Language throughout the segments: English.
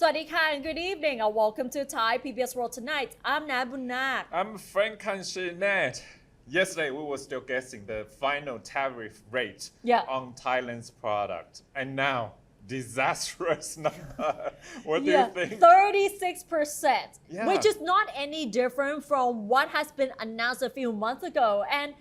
Swadika and good evening and welcome to Thai PBS World Tonight. I'm Nat Bunak. I'm Frank Kanshinet. Yesterday, we were still guessing the final tariff rate on Thailand's product. And now, disastrous number. What do you think? 36%, which is not any different from what has been announced a few months ago. And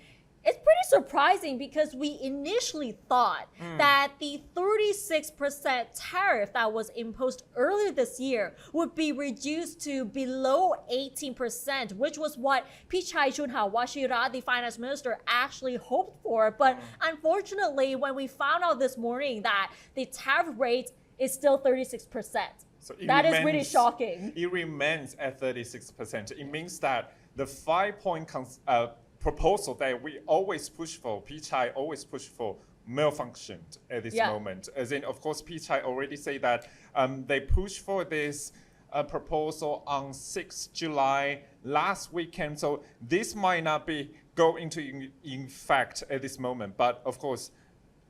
it's pretty surprising because we initially thought that the 36% tariff that was imposed earlier this year would be reduced to below 18%, which was what Pichai Chunhawashira, the finance minister, actually hoped for. But unfortunately, when we found out this morning that the tariff rate is still 36%, so that is really shocking. It remains at 36%. It means that the 5-point proposal that we always push for, Pichai always push for, malfunctioned at this moment. As in, of course, Pichai already say that they pushed for this proposal on 6 July last weekend. So this might not be go into in fact at this moment. But of course,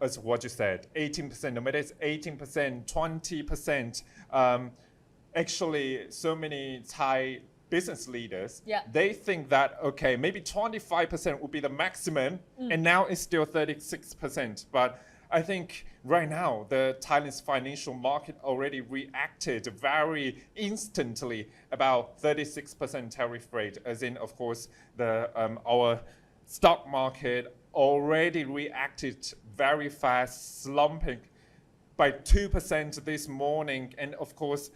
as what you said, 18%, no matter it's 18%, 20%, actually so many Thai business leaders, they think that, okay, maybe 25% would be the maximum, and now it's still 36%. But I think right now, the Thailand's financial market already reacted very instantly about 36% tariff rate, as in, of course, the our stock market already reacted very fast, slumping by 2% this morning. And of course,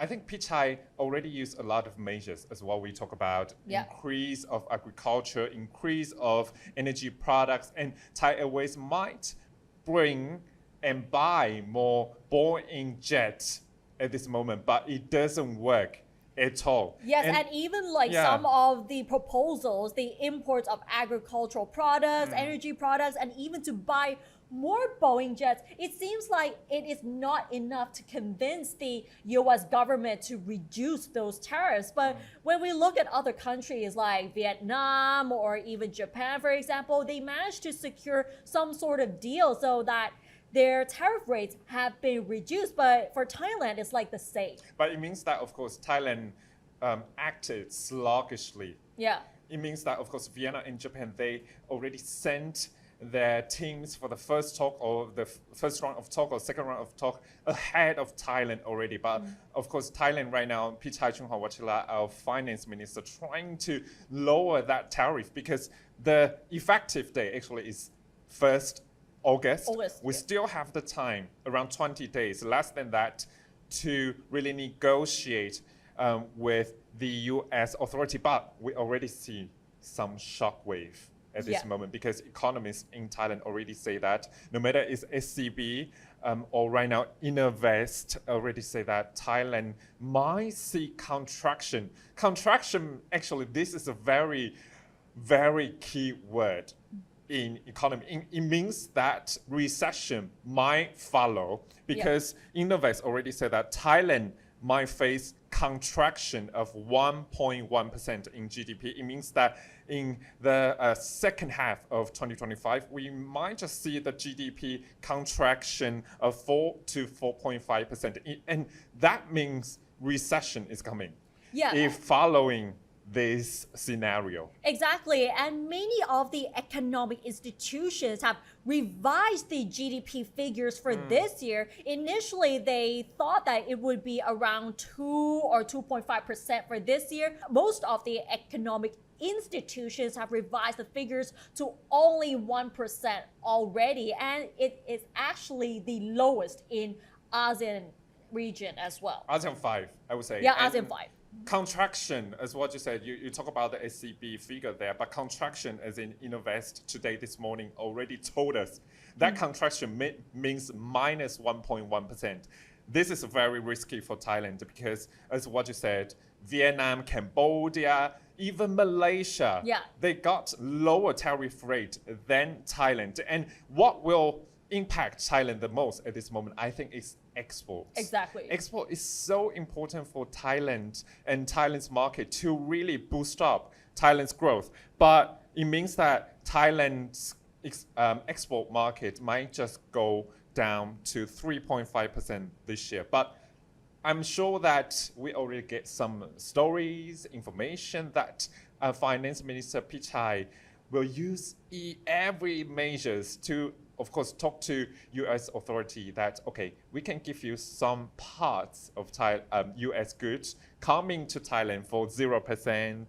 I think Pichai already used a lot of measures as well. We talk about increase of agriculture, increase of energy products, and Thai Airways might bring and buy more Boeing jets at this moment, but it doesn't work at all. Yes, and even like some of the proposals, the imports of agricultural products, energy products, and even to buy more Boeing jets, it seems like it is not enough to convince the US government to reduce those tariffs. But when we look at other countries like Vietnam or even Japan, for example, they managed to secure some sort of deal so that their tariff rates have been reduced. But for Thailand, it's like the same. But it means that, of course, Thailand acted sluggishly. Yeah. It means that, of course, Vietnam and Japan, they already sent their teams for the first talk or the first round of talk or second round of talk ahead of Thailand already. But of course, Thailand right now, Pichai Chunhawashira, our finance minister, trying to lower that tariff because the effective day actually is 1st August. We still have the time, around 20 days, less than that, to really negotiate with the US authority. But we already see some shockwave at this moment, because economists in Thailand already say that no matter it's SCB or right now Innovest already say that Thailand might see contraction. Contraction, actually, this is a very, very key word in economy. It means that recession might follow, because Innovest already said that Thailand might face contraction of 1.1% in GDP. It means that in the second half of 2025, we might just see the GDP contraction of 4 to 4.5%. And that means recession is coming. If following this scenario. Exactly, and many of the economic institutions have revised the GDP figures for this year. Initially, they thought that it would be around 2 or 2.5% for this year. Most of the economic institutions have revised the figures to only 1% already, and it is actually the lowest in ASEAN region as well. ASEAN 5, I would say. Yeah, ASEAN 5. Contraction, as what you said, you talk about the SCB figure there, but contraction, as in Innovest today, this morning, already told us that contraction means minus 1.1%. This is very risky for Thailand because, as what you said, Vietnam, Cambodia, even Malaysia, they got lower tariff rate than Thailand. And what will impact Thailand the most at this moment, I think, is exports. Exactly. Export is so important for Thailand and Thailand's market to really boost up Thailand's growth. But it means that Thailand's export market might just go down to 3.5% this year. But I'm sure that we already get some stories, information that Finance Minister Pichai will use every measures to, of course, talk to U.S. authority that, okay, we can give you some parts of U.S. goods coming to Thailand for 0%,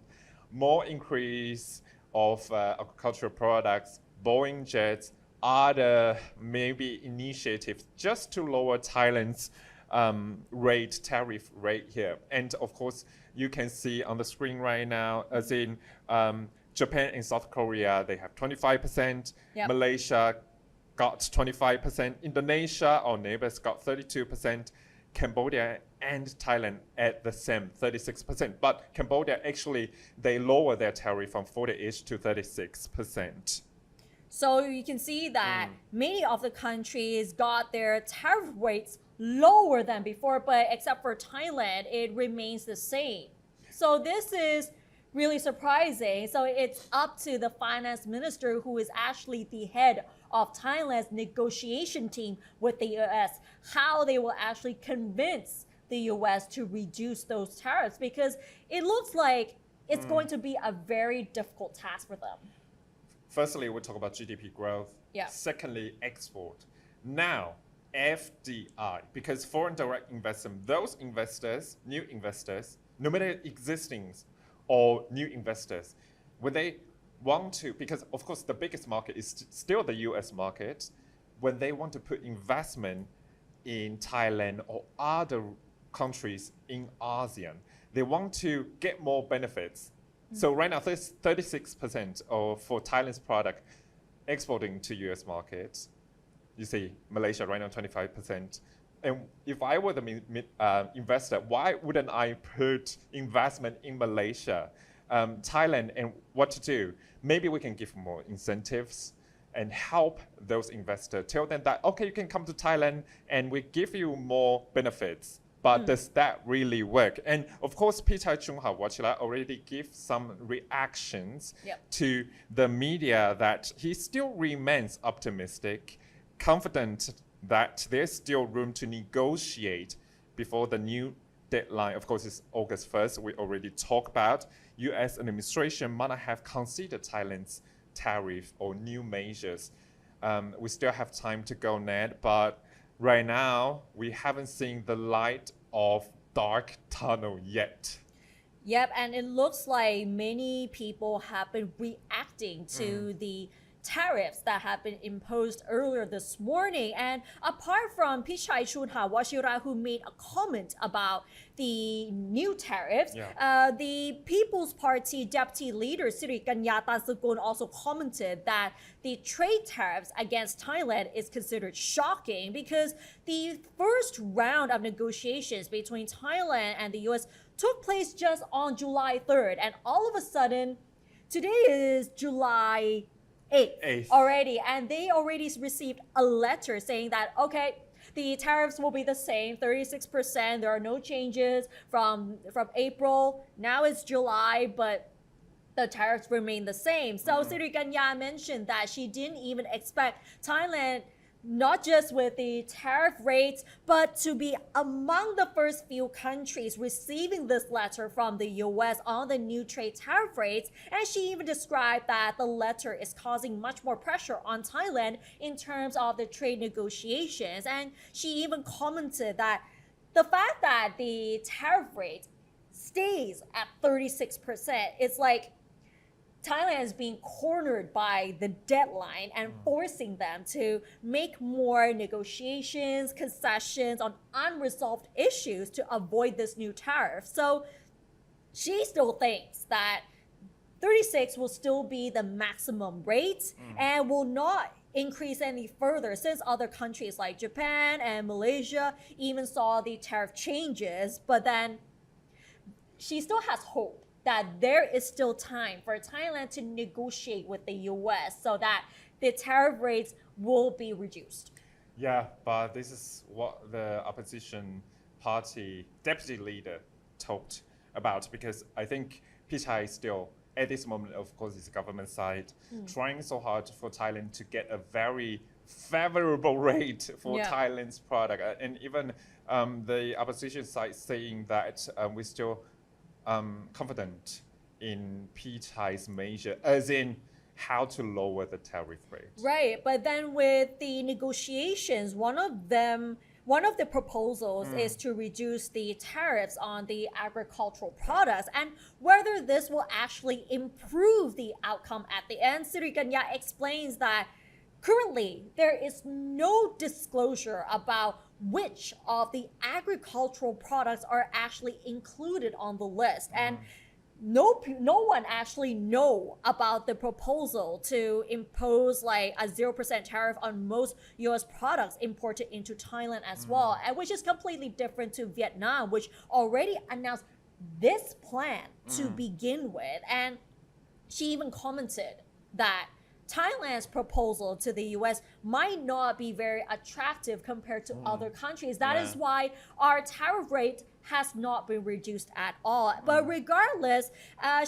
more increase of agricultural products, Boeing jets, other maybe initiatives just to lower Thailand's tariff rate here. And of course, you can see on the screen right now, as in Japan and South Korea, they have 25%. Yep. Malaysia got 25%. Indonesia, our neighbors, got 32%. Cambodia and Thailand at the same 36%. But Cambodia actually, they lower their tariff from 40-ish to 36%. So you can see that many of the countries got their tariff rates lower than before, but except for Thailand, it remains the same. So this is really surprising. So it's up to the finance minister, who is actually the head of Thailand's negotiation team with the US, how they will actually convince the US to reduce those tariffs, because it looks like it's going to be a very difficult task for them. Firstly, we'll talk about GDP growth. Yeah. Secondly, export. Now, FDI, because foreign direct investment, those investors, new investors, no matter existing or new investors, when they want to, because of course the biggest market is still the US market, when they want to put investment in Thailand or other countries in ASEAN, they want to get more benefits. So right now, 36% for Thailand's product exporting to US markets. You see, Malaysia right now 25%. And if I were the investor, why wouldn't I put investment in Malaysia, Thailand, and what to do? Maybe we can give more incentives and help those investors. Tell them that, okay, you can come to Thailand and we give you more benefits. But does that really work? And of course, Pichai Chunha already gave some reactions to the media that he still remains optimistic, confident that there's still room to negotiate before the new deadline. Of course, it's August 1st. We already talked about US administration might not have considered Thailand's tariff or new measures. We still have time to go, Ned, but right now, we haven't seen the light of dark tunnel yet. Yep, and it looks like many people have been reacting to the tariffs that have been imposed earlier this morning. And apart from Pichai Chunha, who made a comment about the new tariffs, the People's Party Deputy Leader Sirikanya Tansukun also commented that the trade tariffs against Thailand is considered shocking, because the first round of negotiations between Thailand and the US took place just on July 3rd. And all of a sudden, today is July 8th already, and they already received a letter saying that, okay, the tariffs will be the same, 36%. There are no changes from April. Now it's July, but the tariffs remain the same. So Sirikanya mentioned that she didn't even expect Thailand, not just with the tariff rates, but to be among the first few countries receiving this letter from the US on the new trade tariff rates. And she even described that the letter is causing much more pressure on Thailand in terms of the trade negotiations. And she even commented that the fact that the tariff rate stays at 36%, it's like Thailand is being cornered by the deadline and forcing them to make more negotiations, concessions on unresolved issues to avoid this new tariff. So she still thinks that 36 will still be the maximum rate and will not increase any further, since other countries like Japan and Malaysia even saw the tariff changes. But then she still has hope that there is still time for Thailand to negotiate with the US so that the tariff rates will be reduced. Yeah, but this is what the opposition party deputy leader talked about, because I think Pichai is still, at this moment, of course, it's the government side, trying so hard for Thailand to get a very favorable rate for Thailand's product. And even the opposition side saying that we're still confident in P-Thai's measure, as in how to lower the tariff rate. Right, but then with the negotiations, one of the proposals is to reduce the tariffs on the agricultural products, and whether this will actually improve the outcome at the end. Sirikanya explains that currently there is no disclosure about which of the agricultural products are actually included on the list, and no one actually know about the proposal to impose like a 0% tariff on most US products imported into Thailand as well, and which is completely different to Vietnam, which already announced this plan to begin with. And she even commented that Thailand's proposal to the US might not be very attractive compared to other countries. That is why our tariff rate has not been reduced at all. But regardless,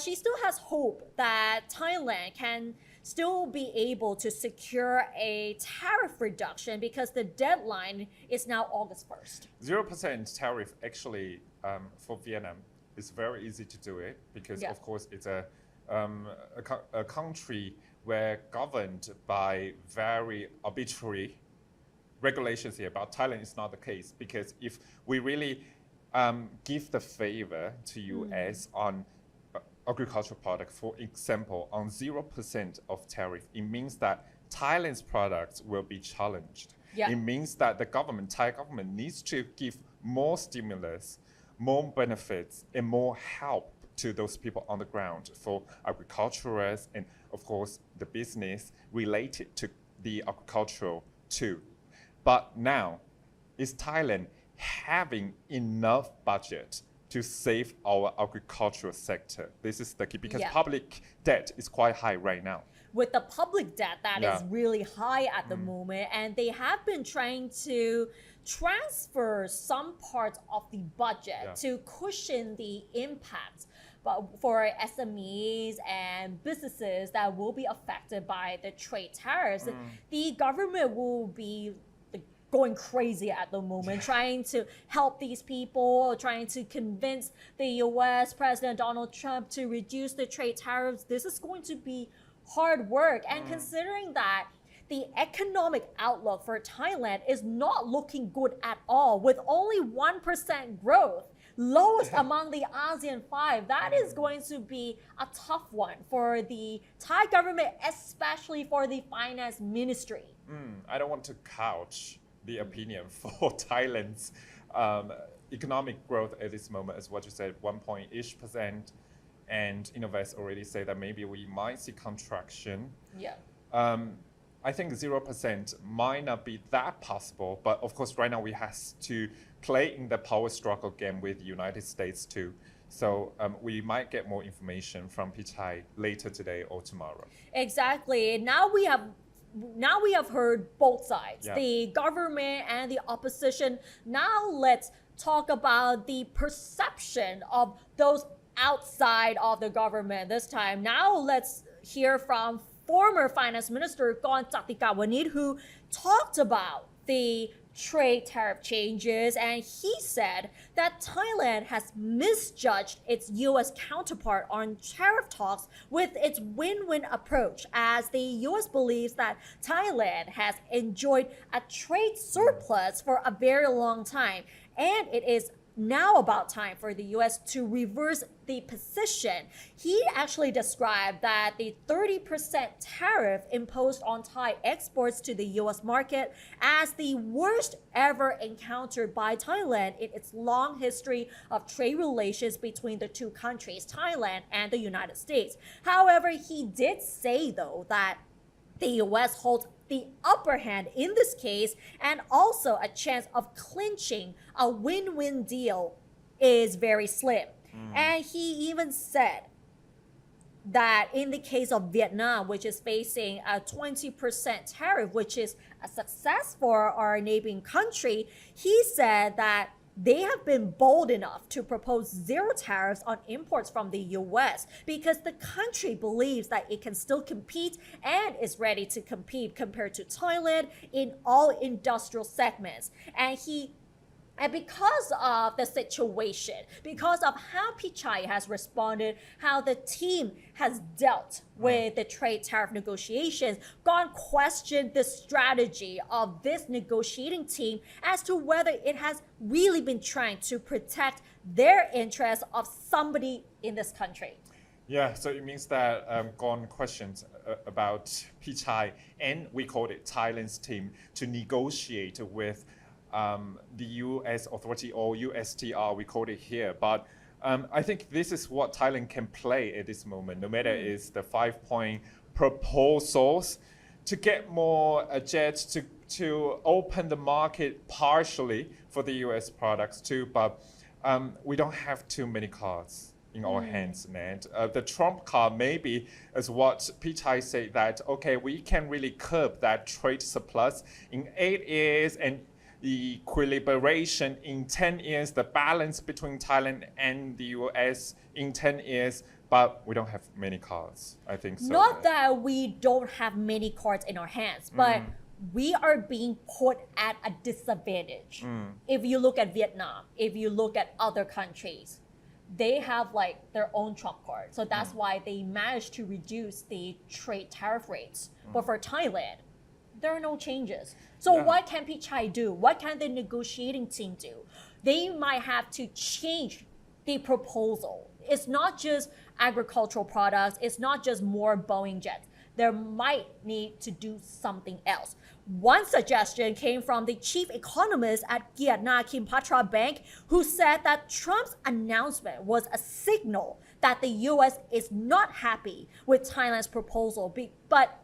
she still has hope that Thailand can still be able to secure a tariff reduction because the deadline is now August 1st. 0% tariff actually for Vietnam is very easy to do it because of course it's a country where governed by very arbitrary regulations here. But Thailand is not the case, because if we really give the favor to US on agricultural product, for example, on 0% of tariff, it means that Thailand's products will be challenged. It means that the Thai government needs to give more stimulus, more benefits, and more help to those people on the ground for agriculturists and of course the business related to the agricultural too. But now, is Thailand having enough budget to save our agricultural sector? This is the key, because public debt is quite high right now. With the public debt that is really high at the moment, and they have been trying to transfer some parts of the budget to cushion the impact but for SMEs and businesses that will be affected by the trade tariffs. The government will be going crazy at the moment, trying to help these people, trying to convince the US President Donald Trump to reduce the trade tariffs. This is going to be hard work. And considering that the economic outlook for Thailand is not looking good at all, with only 1% growth, lowest among the ASEAN 5, that is going to be a tough one for the Thai government, especially for the finance ministry. I don't want to couch the opinion for Thailand's economic growth at this moment, as what you said, 1.ish%, and Innovest already say that maybe we might see contraction. I think 0% might not be that possible, but of course right now we have to play in the power struggle game with the United States too. So we might get more information from P-Thai later today or tomorrow. Exactly. Now we have heard both sides, the government and the opposition. Now let's talk about the perception of those outside of the government this time. Now let's hear from former Finance Minister Kon Chatikawanit, who talked about the trade tariff changes, and he said that Thailand has misjudged its US counterpart on tariff talks with its win-win approach, as the US believes that Thailand has enjoyed a trade surplus for a very long time, and it is now about time for the US to reverse the position. He actually described that the 30% tariff imposed on Thai exports to the US market as the worst ever encountered by Thailand in its long history of trade relations between the two countries, Thailand and the United States. However, he did say though that the US holds the upper hand in this case, and also a chance of clinching a win-win deal is very slim. And he even said that in the case of Vietnam, which is facing a 20% tariff, which is a success for our neighboring country, he said that they have been bold enough to propose zero tariffs on imports from the US because the country believes that it can still compete and is ready to compete compared to Thailand in all industrial segments. And because of the situation, because of how Pichai has responded, how the team has dealt with the trade tariff negotiations, gone questioned the strategy of this negotiating team as to whether it has really been trying to protect their interests of somebody in this country. Yeah, so it means that gone questions about Pichai, and we call it Thailand's team, to negotiate with the US authority, or USTR, we call it here. But I think this is what Thailand can play at this moment, no matter it's the 5-point proposals to get more jets to open the market partially for the US products too. But we don't have too many cards in our hands, Ned. The Trump card maybe is what Pichai said, that, okay, we can really curb that trade surplus in 8 years and the equilibration in 10 years, the balance between Thailand and the US in 10 years, but we don't have many cards, I think so. Not that we don't have many cards in our hands, but we are being put at a disadvantage. If you look at Vietnam, if you look at other countries, they have like their own Trump card. So that's why they managed to reduce the trade tariff rates. But for Thailand, there are no changes. So what can Pichai do? What can the negotiating team do? They might have to change the proposal. It's not just agricultural products. It's not just more Boeing jets. There might need to do something else. One suggestion came from the chief economist at Kiatna Kimpatra Bank, who said that Trump's announcement was a signal that the US is not happy with Thailand's proposal. But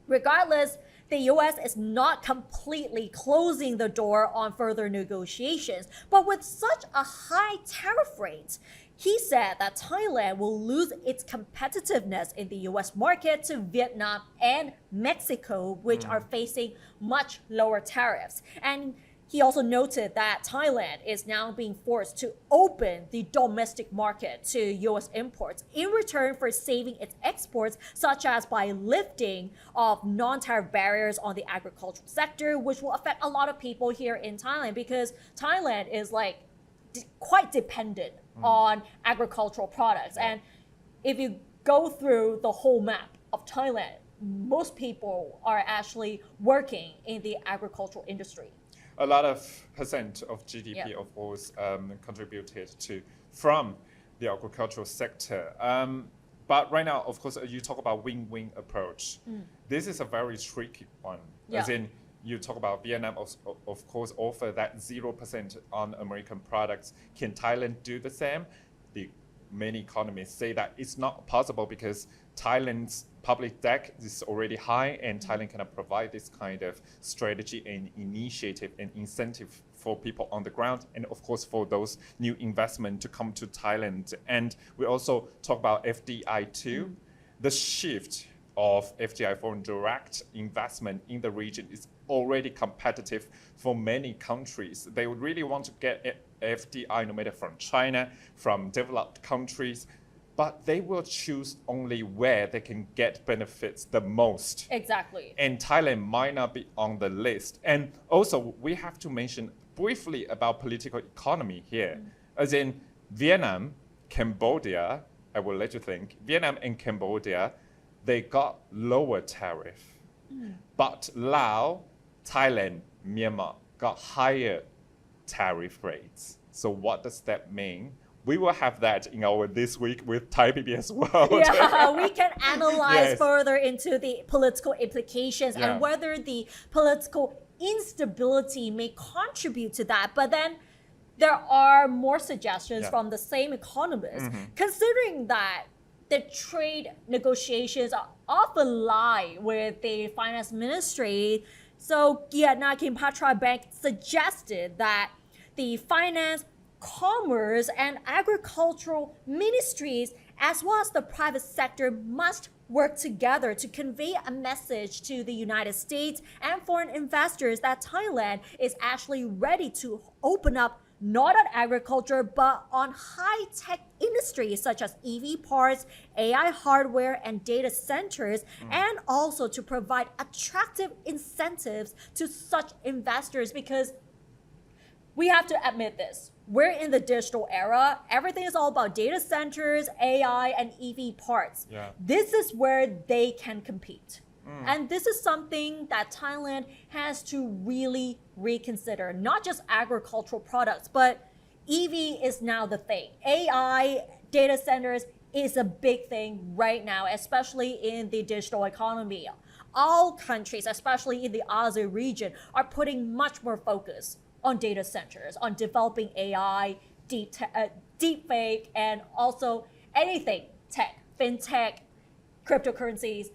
regardless, the US is not completely closing the door on further negotiations. But with such a high tariff rate, he said that Thailand will lose its competitiveness in the US market to Vietnam and Mexico, which are facing much lower tariffs. And he also noted that Thailand is now being forced to open the domestic market to US imports in return for saving its exports, such as by lifting of non-tariff barriers on the agricultural sector, which will affect a lot of people here in Thailand, because Thailand is like quite dependent on agricultural products. And if you go through the whole map of Thailand, most people are actually working in the agricultural industry. A lot of percent of GDP, of course, contributed from the agricultural sector. But right now, of course, you talk about win-win approach. This is a very tricky one. As in, you talk about Vietnam, of course, offer that 0% on American products. Can Thailand do the same? Many economists say that it's not possible because Thailand's public debt is already high, and Thailand cannot provide this kind of strategy and initiative and incentive for people on the ground, and of course for those new investment to come to Thailand. And we also talk about FDI too. The shift of FDI, foreign direct investment in the region, is already competitive for many countries. They would really want to get FDI, no matter from China, from developed countries, but they will choose only where they can get benefits the most. Exactly. And Thailand might not be on the list. And also, we have to mention briefly about political economy here. As in Vietnam, Cambodia, I will let you think, Vietnam and Cambodia, they got lower tariff. But Laos, Thailand, Myanmar got higher tariff rates. So what does that mean? We will have that in our This Week with Thai PBS World. Yeah, we can analyze further into the political implications and whether the political instability may contribute to that. But then there are more suggestions from the same economists, considering that the trade negotiations often lie with the finance ministry. So Kiatna Kimpatra Bank suggested that the finance, commerce, and agricultural ministries, as well as the private sector, must work together to convey a message to the United States and foreign investors that Thailand is actually ready to open up not on agriculture, but on high-tech industries such as EV parts, AI hardware, and data centers, and also to provide attractive incentives to such investors, because we have to admit this. We're in the digital era. Everything is all about data centers, AI, and EV parts. Yeah. This is where they can compete. And this is something that Thailand has to really reconsider. Not just agricultural products, but EV is now the thing. AI, data centers is a big thing right now, especially in the digital economy. All countries, especially in the ASEAN region, are putting much more focus on data centers, on developing AI, deep fake, and also anything tech, fintech, cryptocurrencies.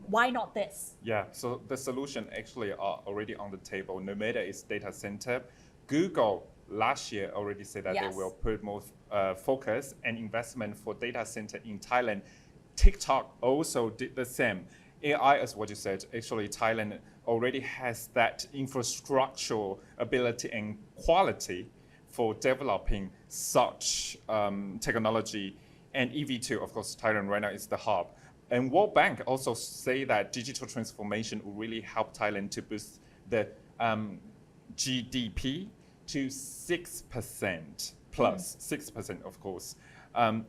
Why not this? Yeah, so the solution actually are already on the table. No matter it's data center, Google last year already said that they will put more focus and investment for data center in Thailand. TikTok also did the same. AI, as what you said, actually Thailand already has that infrastructural ability and quality for developing such technology. And EV2, of course, Thailand right now is the hub. And World Bank also say that digital transformation will really help Thailand to boost the GDP to 6% plus, 6% of course.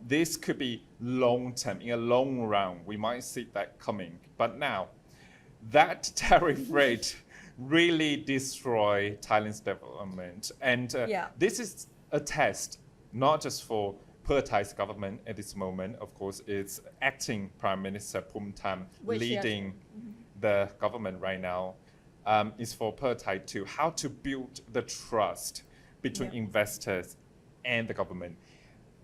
This could be long term, in a long run, we might see that coming. But now, that tariff rate really destroy Thailand's development. And this is a test, not just for Thai's government at this moment. Of course, it's acting Prime Minister Phumtham leading the government right now. Is for Thai to how to build the trust between investors and the government.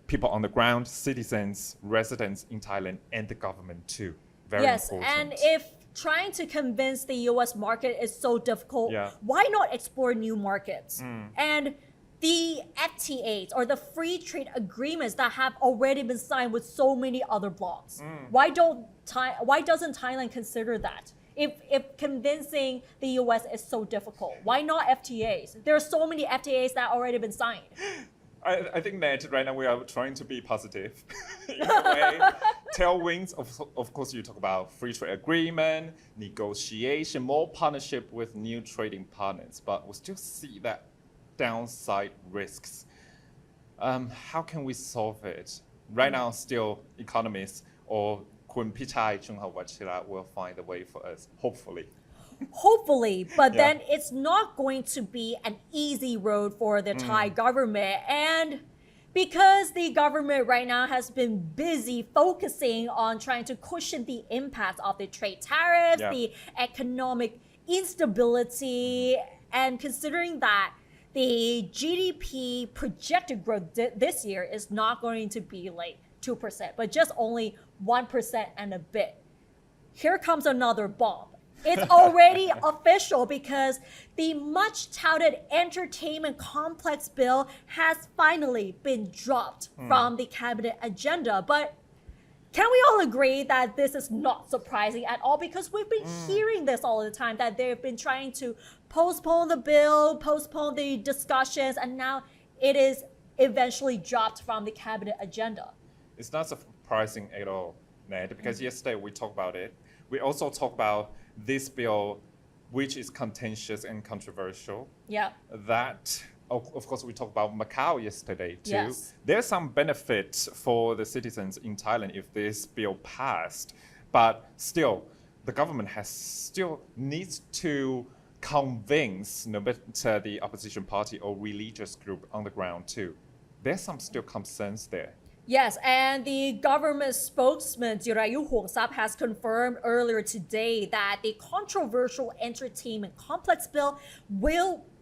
People on the ground, citizens, residents in Thailand, and the government too. Very important. And if trying to convince the US market is so difficult, why not explore new markets? And the FTAs, or the free trade agreements that have already been signed with so many other blocs. Why doesn't Thailand consider that? If convincing the US is so difficult, why not FTAs? There are so many FTAs that already been signed. I think that right now we are trying to be positive in a way. Tailwinds, of course, you talk about free trade agreement, negotiation, more partnership with new trading partners, but we still see that downside risks. How can we solve it? Right now, still economists or Kun Pichai Chunghao Wachira will find a way for us, hopefully. Hopefully, but then it's not going to be an easy road for the Thai government. And because the government right now has been busy focusing on trying to cushion the impact of the trade tariffs, the economic instability, and considering that the GDP projected growth this year is not going to be like 2%, but just only 1% and a bit. Here comes another bomb. It's already official because the much touted entertainment complex bill has finally been dropped from the cabinet agenda. But can we all agree that this is not surprising at all? Because we've been hearing this all the time, that they've been trying to postpone the bill, postpone the discussions, and now it is eventually dropped from the cabinet agenda. It's not surprising at all, Ned, because yesterday we talked about it. We also talked about this bill, which is contentious and controversial. That, of course, we talked about Macau yesterday too. There's some benefit for the citizens in Thailand if this bill passed, but still, the government still needs to convince no matter the opposition party or religious group on the ground too. There's some still concerns there. Yes, and the government spokesman Jirayu Hongsap has confirmed earlier today that the controversial entertainment complex bill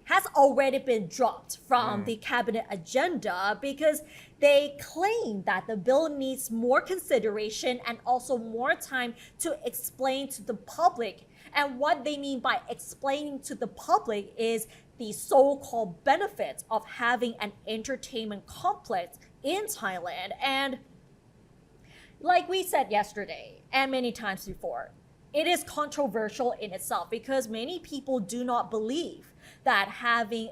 has already been dropped from the cabinet agenda because they claim that the bill needs more consideration and also more time to explain to the public. And what they mean by explaining to the public is the so-called benefits of having an entertainment complex in Thailand. And like we said yesterday and many times before, it is controversial in itself because many people do not believe that having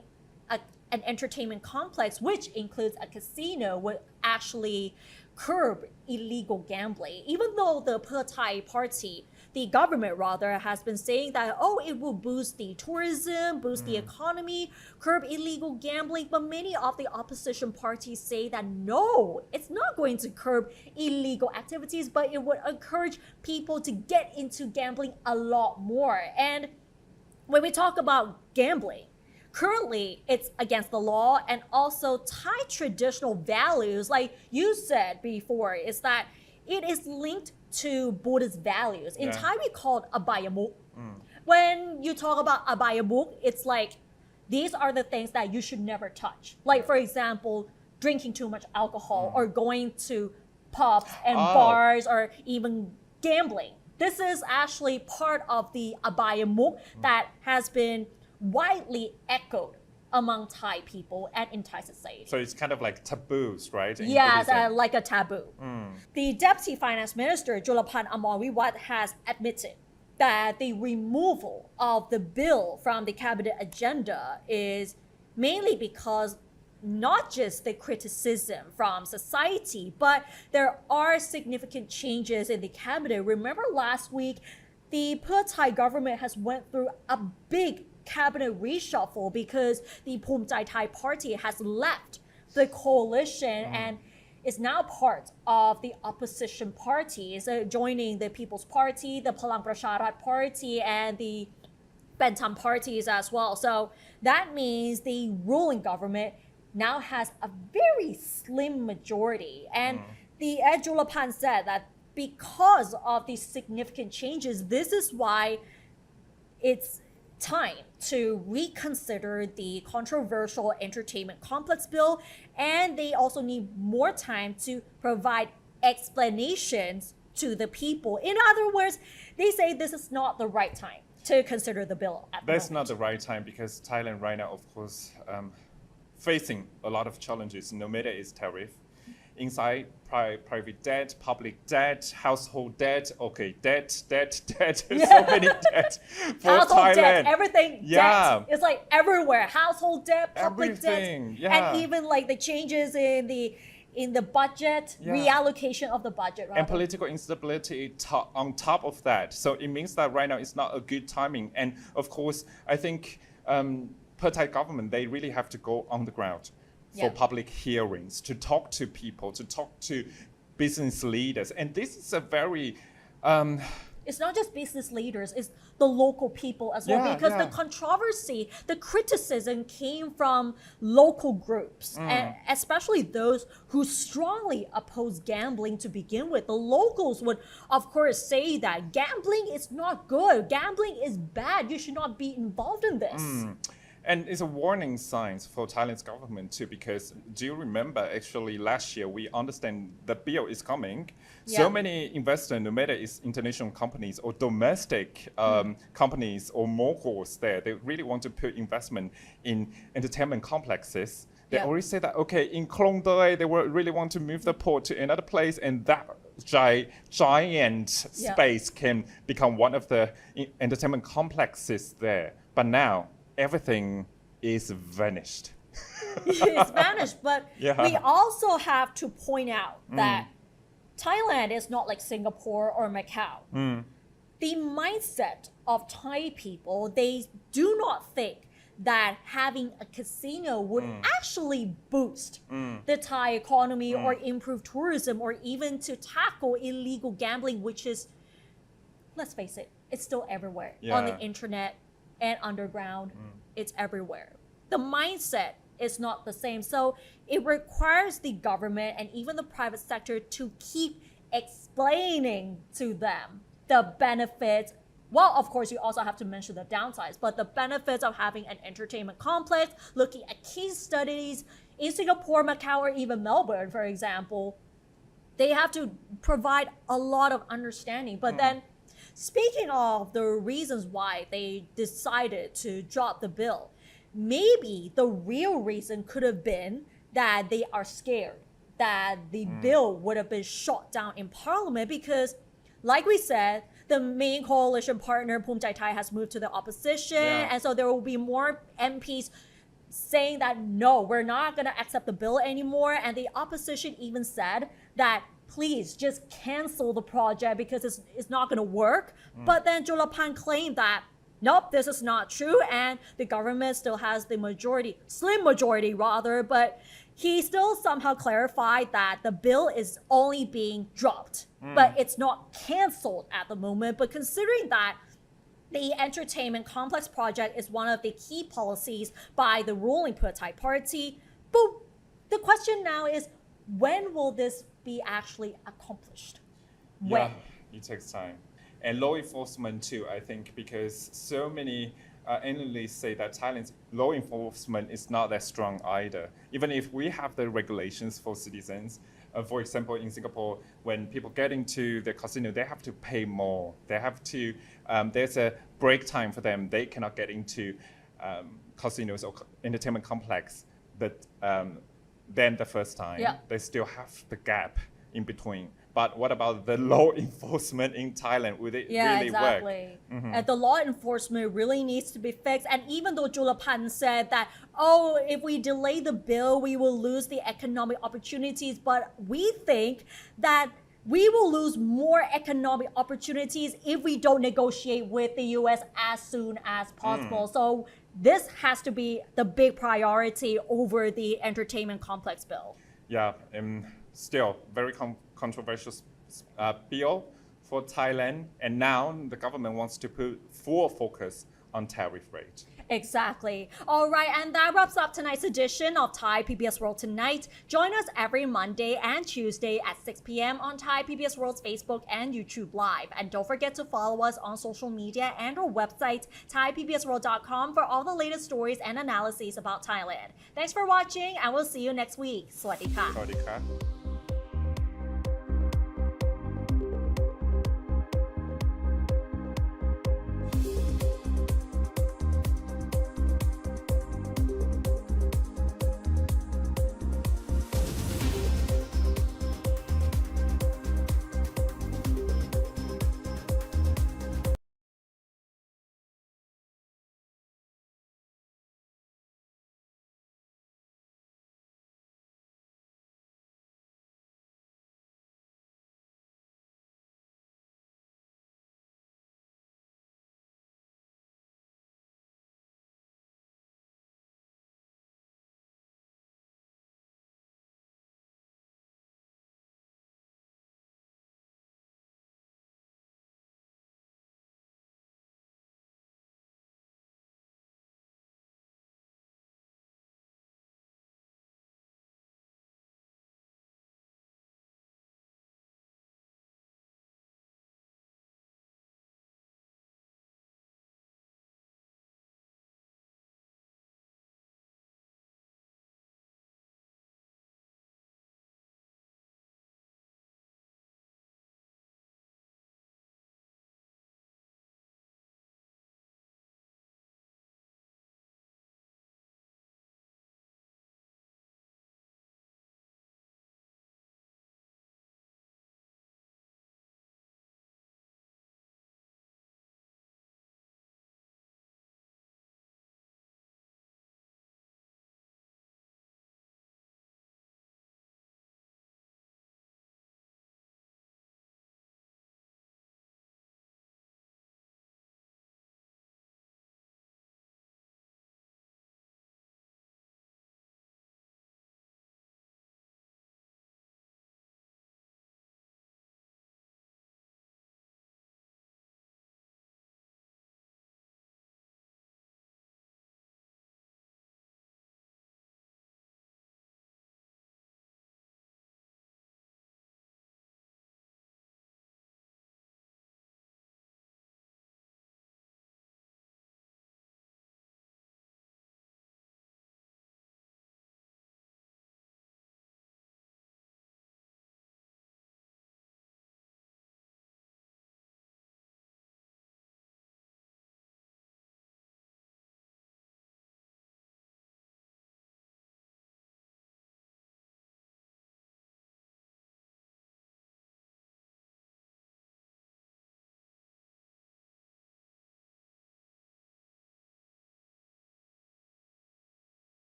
an entertainment complex, which includes a casino, would actually curb illegal gambling. Even though the Thai party, the government rather, has been saying that, it will boost the tourism, boost the economy, curb illegal gambling. But many of the opposition parties say that no, it's not going to curb illegal activities, but it would encourage people to get into gambling a lot more. And when we talk about gambling, currently it's against the law, and also Thai traditional values, like you said before, is that it is linked to Buddhist values. In Thai, we call it abayamuk. When you talk about abayamuk, it's like these are the things that you should never touch. Like, for example, drinking too much alcohol or going to pubs and bars or even gambling. This is actually part of the abayamuk that has been widely echoed among Thai people and in Thai society. So it's kind of like taboos, right? Yes, like a taboo. The Deputy Finance Minister, Julaphan Amorviwat, has admitted that the removal of the bill from the cabinet agenda is mainly because not just the criticism from society, but there are significant changes in the cabinet. Remember last week, the Thai government has went through a big cabinet reshuffle because the Phumjai Thai party has left the coalition and is now part of the opposition parties, joining the People's Party, the Palang Pracharat Party, and the Bentham parties as well. So that means the ruling government now has a very slim majority. And the Ed Julaphan said that because of these significant changes, this is why it's time to reconsider the controversial entertainment complex bill, and they also need more time to provide explanations to the people. In other words, they say this is not the right time to consider the bill at the moment. That's not the right time because Thailand right now, of course, facing a lot of challenges, no matter it's tariff. Inside private debt, public debt, household debt, debt, so many debt for household Thailand. Debt, everything debt. It's like everywhere. Household debt, public Everything, debt, and even like the changes in the budget, reallocation of the budget. Rather. And political instability on top of that. So it means that right now it's not a good timing. And of course, I think Thai government, they really have to go on the ground for public hearings, to talk to people, to talk to business leaders. And this is a very... it's not just business leaders, it's the local people as well, because the controversy, the criticism came from local groups, and especially those who strongly oppose gambling to begin with. The locals would, of course, say that gambling is not good, gambling is bad, you should not be involved in this. And it's a warning sign for Thailand's government too, because do you remember actually last year we understand the bill is coming. So many investors, no matter it's international companies or domestic companies or moguls there, they really want to put investment in entertainment complexes. They already say that, in Klong Doi, they will really want to move the port to another place, and that giant space can become one of the entertainment complexes there. But now, everything is vanished. It's vanished, but we also have to point out that Thailand is not like Singapore or Macau. The mindset of Thai people, they do not think that having a casino would actually boost the Thai economy or improve tourism or even to tackle illegal gambling, which is, let's face it, it's still everywhere on the internet and underground. It's everywhere. The mindset is not the same. So it requires the government and even the private sector to keep explaining to them the benefits. Well, of course, you also have to mention the downsides, but the benefits of having an entertainment complex, looking at case studies in Singapore, Macau, or even Melbourne, for example, they have to provide a lot of understanding. But then, speaking of the reasons why they decided to drop the bill, maybe the real reason could have been that they are scared that the bill would have been shot down in Parliament because, like we said, the main coalition partner, Phumjai Thai, has moved to the opposition, and so there will be more MPs saying that no, we're not going to accept the bill anymore. And the opposition even said that please just cancel the project because it's not going to work. But then Julapan claimed that nope, this is not true, and the government still has the majority, slim majority rather, but he still somehow clarified that the bill is only being dropped, but it's not canceled at the moment. But considering that the entertainment complex project is one of the key policies by the ruling Pheu Thai party, but the question now is, when will this be actually accomplished? When? Yeah, it takes time. And law enforcement too, I think, because so many analysts say that Thailand's law enforcement is not that strong either. Even if we have the regulations for citizens, for example, in Singapore, when people get into the casino, they have to pay more. They have to, there's a break time for them. They cannot get into casinos or entertainment complex, but then the first time, they still have the gap in between. But what about the law enforcement in Thailand? Will it really work? And the law enforcement really needs to be fixed. And even though Julapan said that, oh, if we delay the bill, we will lose the economic opportunities. But we think that we will lose more economic opportunities if we don't negotiate with the US as soon as possible. So this has to be the big priority over the entertainment complex bill. Yeah, still very controversial bill for Thailand, and now the government wants to put full focus on tariff rate. Exactly. All right, and that wraps up tonight's edition of Thai PBS World Tonight. Join us every Monday and Tuesday at 6 p.m. on Thai PBS World's Facebook and YouTube Live. And don't forget to follow us on social media and our website, thaipbsworld.com, for all the latest stories and analyses about Thailand. Thanks for watching, and we'll see you next week. สวัสดีค่ะ สวัสดีครับ